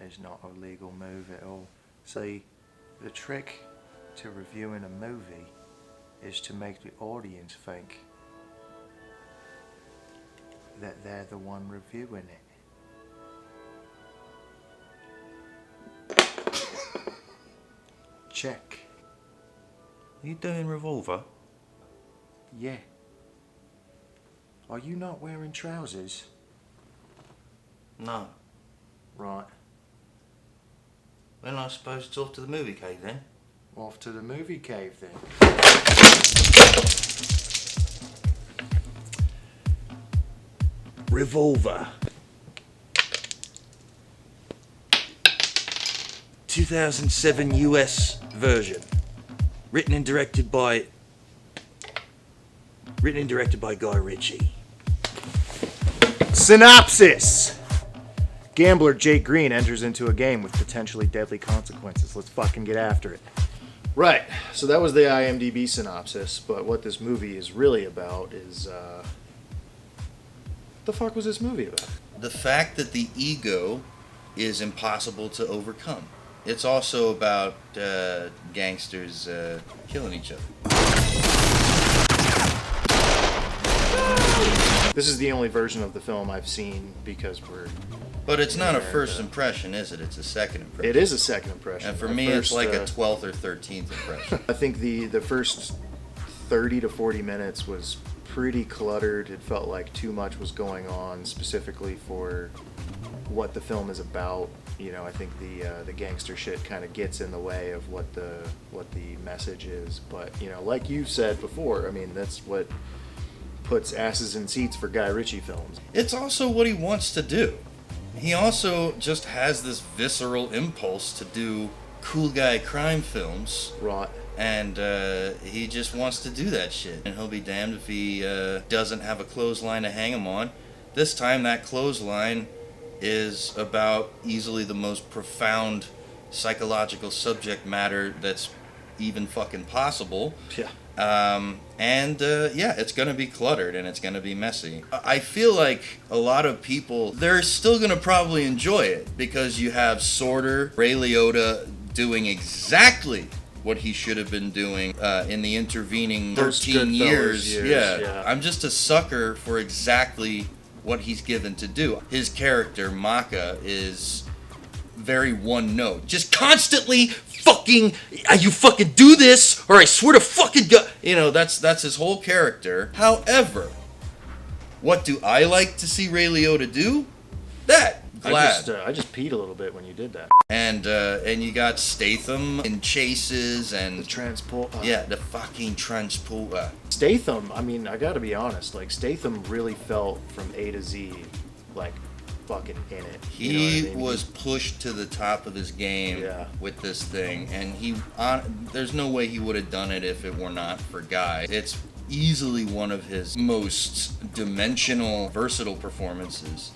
is not a legal move at all. See, the trick to reviewing a movie is to make the audience think that they're the one reviewing it. Check. You doing Revolver? Yeah. Are you not wearing trousers? No. Right. Then I suppose it's off to the movie cave then. Off to the movie cave then. Revolver. 2007 US version. Written and directed by Guy Ritchie. Synopsis! Gambler Jake Green enters into a game with potentially deadly consequences. Let's fucking get after it. Right, so that was the IMDb synopsis, but what this movie is really about is, what the fuck was this movie about? The fact that the ego is impossible to overcome. It's also about gangsters killing each other. This is the only version of the film I've seen because we're... But it's not a first impression, is it? It's a second impression. It is a second impression. And for me, it's like a 12th or 13th impression. I think the first 30 to 40 minutes was pretty cluttered. It felt like too much was going on, specifically for what the film is about. You know, I think the gangster shit kind of gets in the way of what the message is. But, you know, like you said before, I mean, that's what puts asses in seats for Guy Ritchie films. It's also what he wants to do. He also just has this visceral impulse to do cool guy crime films. Right. And he just wants to do that shit. And he'll be damned if he doesn't have a clothesline to hang him on. This time that clothesline is about easily the most profound psychological subject matter that's even fucking possible. Yeah. Yeah, it's going to be cluttered and it's going to be messy. I feel like a lot of people, they're still going to probably enjoy it because you have Sorter, Ray Liotta doing exactly what he should have been doing in the intervening 13 years. Yeah. I'm just a sucker for exactly what he's given to do. His character, Maka, is very one note. Just constantly fucking, you fucking do this, or I swear to fucking God. You know, that's his whole character. However, what do I like to see Ray Liotta do? That. Glad. I just peed a little bit when you did that. And you got Statham in chases and... The transporter. Yeah, the fucking transporter. Statham, I mean, I gotta be honest, like, Statham really felt from A to Z, like, fucking in it. He was pushed to the top of his game with this thing, and there's no way he would have done it if it were not for Guy. It's easily one of his most dimensional, versatile performances.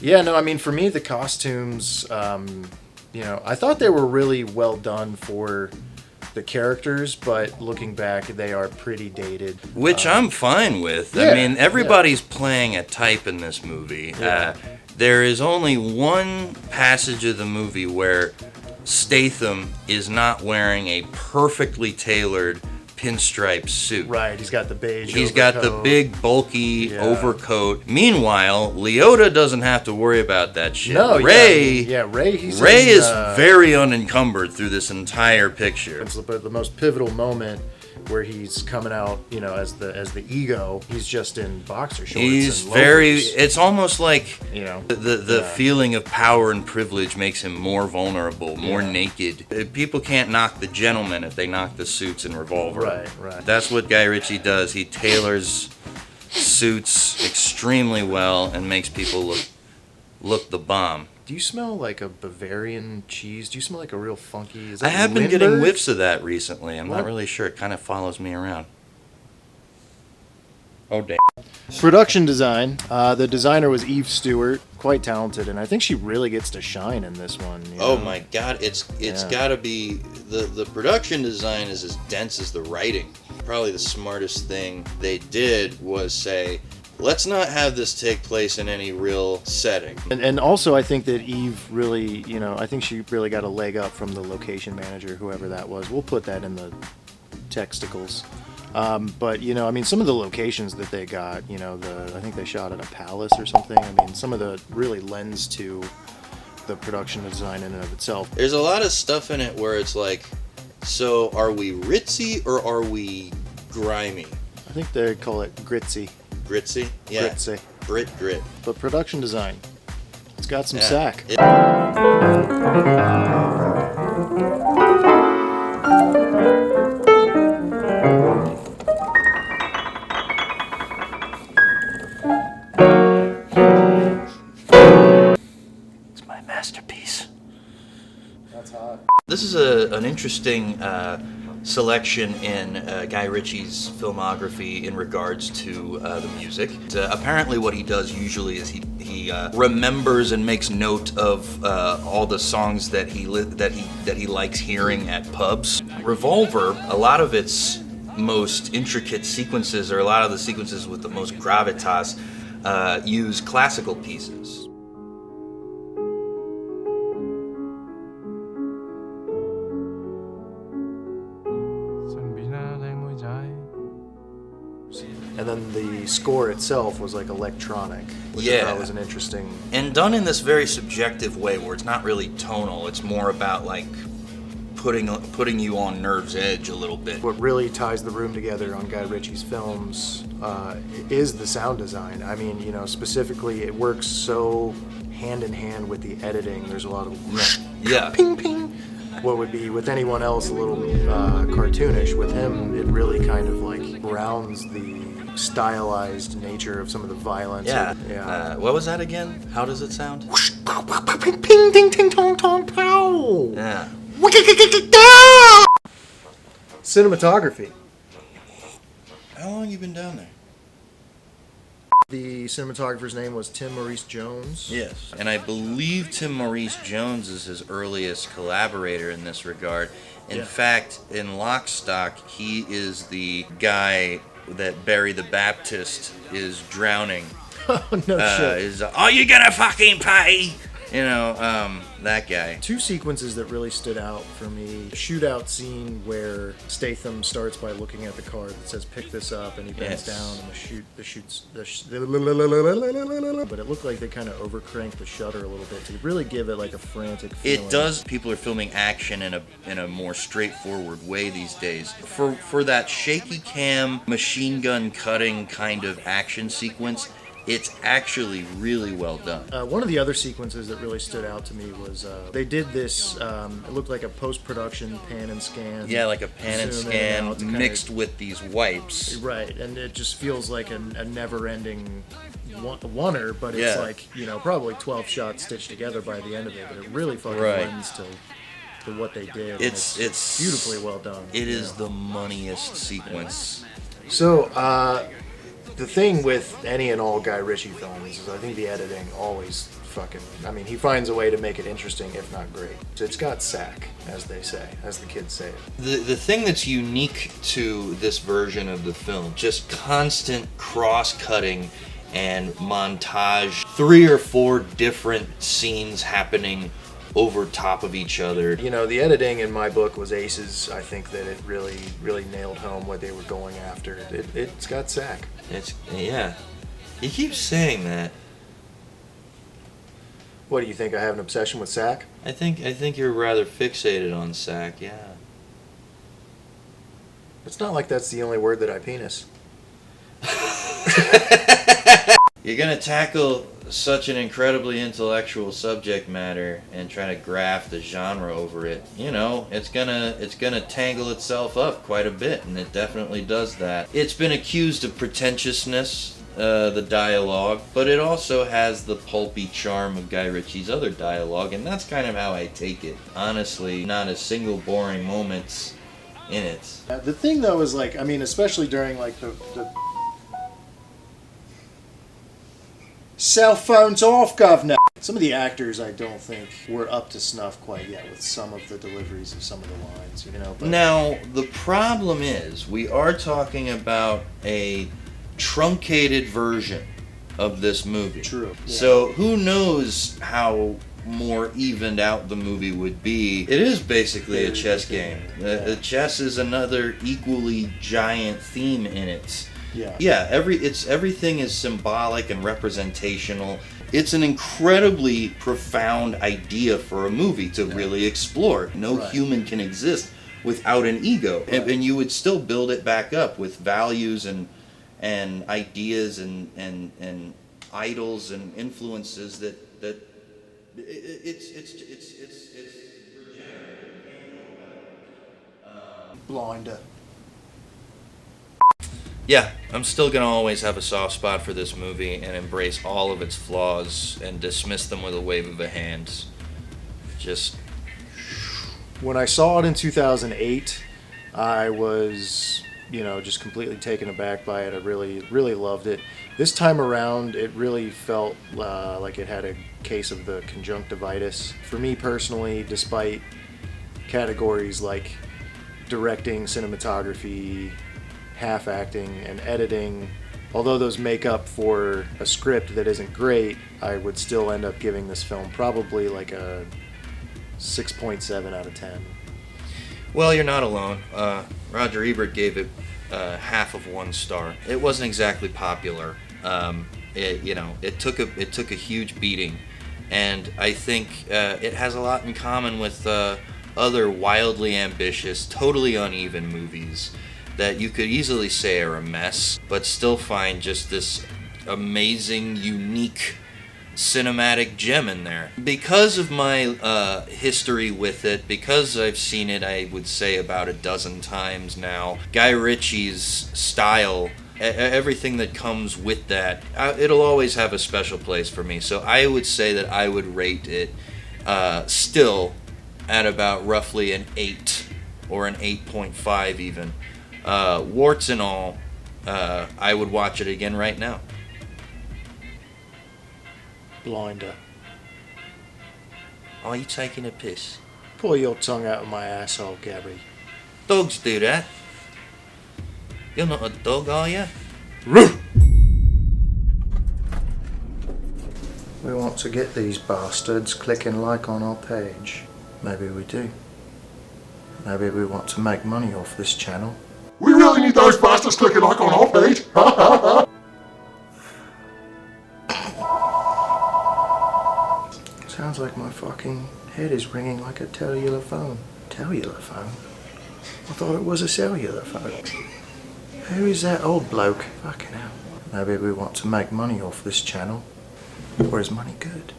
Yeah, no, I mean, for me, the costumes, you know, I thought they were really well done for the characters, but looking back, they are pretty dated. Which I'm fine with. Yeah, I mean, everybody's playing a type in this movie. Yeah. There is only one passage of the movie where Statham is not wearing a perfectly tailored pinstripe suit. Right, he's got the beige He's overcoat. got the big, bulky overcoat. Meanwhile, Liotta doesn't have to worry about that shit. No, Ray Ray is very unencumbered through this entire picture. It's the most pivotal moment where he's coming out, you know, as the ego. He's just in boxer shorts. He's and very. loafers. It's almost like, you know, the feeling of power and privilege makes him more vulnerable, more naked. People can't knock the gentleman if they knock the suits in Revolver. Right. That's what Guy Ritchie does. He tailors suits extremely well and makes people look the bomb. Do you smell like a Bavarian cheese? Do you smell like a real funky? Is I that have been Lindbergh? getting whiffs of that recently. I'm What? not really sure. It kind of follows me around. Oh, damn. Production design. The designer was Eve Stewart, quite talented, and I think she really gets to shine in this one. You Oh know? my God! It's got to be the production design is as dense as the writing. Probably the smartest thing they did was say, let's not have this take place in any real setting. And also, I think that Eve really, I think she really got a leg up from the location manager, whoever that was. We'll put that in the texticles. But, some of the locations that they got, I think they shot at a palace or something. Some of the really lends to the production design in and of itself. There's a lot of stuff in it where it's like, so are we ritzy or are we grimy? I think they call it gritzy. Gritzy? Yeah. Gritzy. Grit. But production design, it's got some sack. It's my masterpiece. That's hot. This is an interesting selection in Guy Ritchie's filmography in regards to the music. Apparently what he does usually is he remembers and makes note of all the songs that he likes hearing at pubs. Revolver, a lot of its most intricate sequences, or a lot of the sequences with the most gravitas, use classical pieces. And then the score itself was like electronic, which I thought was an interesting... And done in this very subjective way where it's not really tonal, it's more about like putting you on nerve's edge a little bit. What really ties the room together on Guy Ritchie's films is the sound design. Specifically it works so hand in hand with the editing. There's a lot of ping ping. What would be with anyone else a little cartoonish, with him it really kind of like grounds the stylized nature of some of the violence. What was that again? How does it sound? Ping ding ting tong tong pow. Yeah. Cinematography. How long you been down there? The cinematographer's name was Tim Maurice Jones. Yes, and I believe Tim Maurice Jones is his earliest collaborator in this regard. In fact, in Lock, Stock, he is the guy that Barry the Baptist is drowning. Oh, no shit. Are you gonna fucking pay? That guy. Two sequences that really stood out for me. The shootout scene where Statham starts by looking at the card that says pick this up, and he bends down and but it looked like they kind of overcranked the shutter a little bit to really give it like a frantic feeling. It does. People are filming action in a more straightforward way these days. For that shaky cam, machine gun cutting kind of action sequence, it's actually really well done. One of the other sequences that really stood out to me was they did this, it looked like a post-production pan and scan. Yeah, like a pan and scan mixed with these wipes. Right, and it just feels like a never-ending oneer, but it's like, probably 12 shots stitched together by the end of it, but it really fucking lends to what they did. It's beautifully well done. It is the moneyest sequence. So, the thing with any and all Guy Ritchie films is I think the editing always he finds a way to make it interesting, if not great. It's got sack, as they say, as the kids say it. The thing that's unique to this version of the film, just constant cross-cutting and montage, 3 or 4 different scenes happening over top of each other. The editing in my book was aces. I think that it really, really nailed home what they were going after. It's got sack. He keeps saying that. What do you think? I have an obsession with sack? I think you're rather fixated on sack. Yeah. It's not like that's the only word that I penis. You're gonna tackle such an incredibly intellectual subject matter and try to graft a genre over it. It's gonna tangle itself up quite a bit, and it definitely does that. It's been accused of pretentiousness, the dialogue, but it also has the pulpy charm of Guy Ritchie's other dialogue, and that's kind of how I take it. Honestly, not a single boring moments in it. The thing though is especially during the cell phones off, governor. Some of the actors I don't think were up to snuff quite yet with some of the deliveries of some of the lines, But now, the problem is, we are talking about a truncated version of this movie. True. Yeah. So who knows how more evened out the movie would be. It is basically a chess game. The chess is another equally giant theme in it. Yeah, everything is symbolic and representational. It's an incredibly profound idea for a movie to really explore. No human can exist without an ego. And you would still build it back up with values and ideas and idols and influences that it's Blinder. Yeah, I'm still gonna always have a soft spot for this movie and embrace all of its flaws and dismiss them with a wave of a hand. Just When I saw it in 2008, I was, just completely taken aback by it. I really, really loved it. This time around, it really felt like it had a case of the conjunctivitis. For me personally, despite categories like directing, cinematography, half acting, and editing, although those make up for a script that isn't great, I would still end up giving this film probably like a 6.7 out of 10. Well, you're not alone. Roger Ebert gave it half of 1 star. It wasn't exactly popular. It took a huge beating, and I think it has a lot in common with other wildly ambitious, totally uneven movies that you could easily say are a mess, but still find just this amazing, unique cinematic gem in there. Because of my history with it, because I've seen it, I would say about a dozen times now, Guy Ritchie's style, everything that comes with that, it'll always have a special place for me. So I would say that I would rate it still at about roughly an 8 or an 8.5 even. Warts and all, I would watch it again right now. Blinder. Are you taking a piss? Pull your tongue out of my asshole, Gabby. Dogs do that. You're not a dog, are you? We want to get these bastards clicking like on our page. Maybe we do. Maybe we want to make money off this channel. We really need those bastards clicking like on our page. Sounds like my fucking head is ringing like a cellular phone. Cellular phone? I thought it was a cellular phone. Who is that old bloke? Fucking hell. Maybe we want to make money off this channel. Or is money good?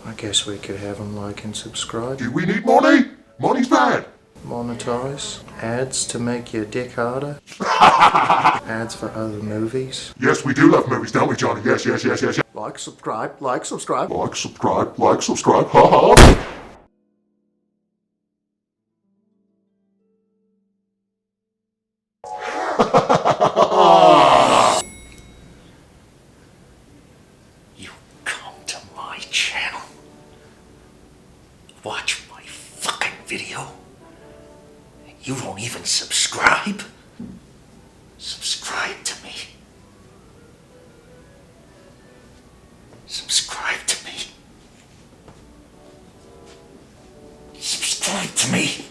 I guess we could have them like and subscribe. Do we need money? Money's bad. Monetize. Ads to make your dick harder. Ads for other movies. Yes, we do love movies, don't we, Johnny? Yes. Like, subscribe, like, subscribe. Like, subscribe. Ha ha. You come to my channel, watch my fucking video, you don't even subscribe? Subscribe to me. Subscribe to me. Subscribe to me.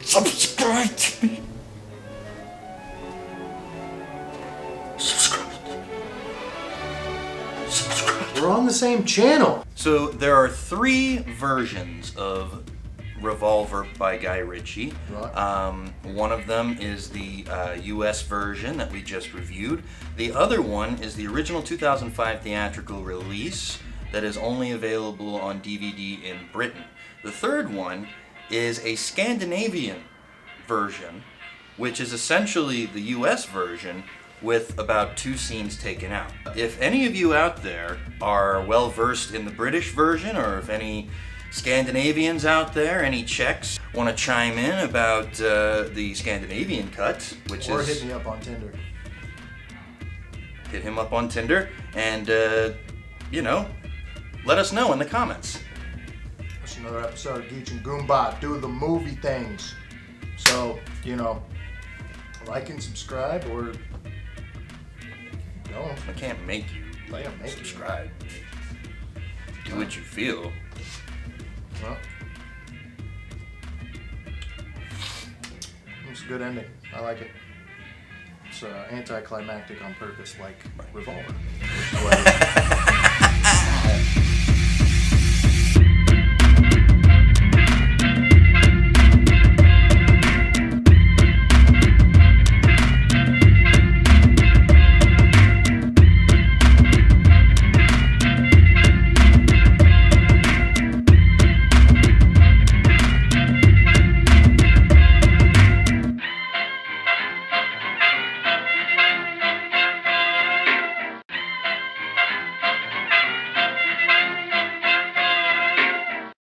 Subscribe to me. Subscribe. Subscribe. We're on the same channel. So there are 3 versions of Revolver by Guy Ritchie. Right. One of them is the US version that we just reviewed. The other one is the original 2005 theatrical release that is only available on DVD in Britain. The third one is a Scandinavian version, which is essentially the US version with about 2 scenes taken out. If any of you out there are well versed in the British version, or if any Scandinavians out there, any Czechs, want to chime in about the Scandinavian cut, which Or is... hit me up on Tinder. Hit him up on Tinder, and, let us know in the comments. That's another episode of GEECH and GOOMBA. Do the movie things. So, like and subscribe, or don't. I can't make you like and Make you. subscribe. Do what you feel. Well, it's a good ending. I like it. It's anticlimactic on purpose, like Revolver. Which is why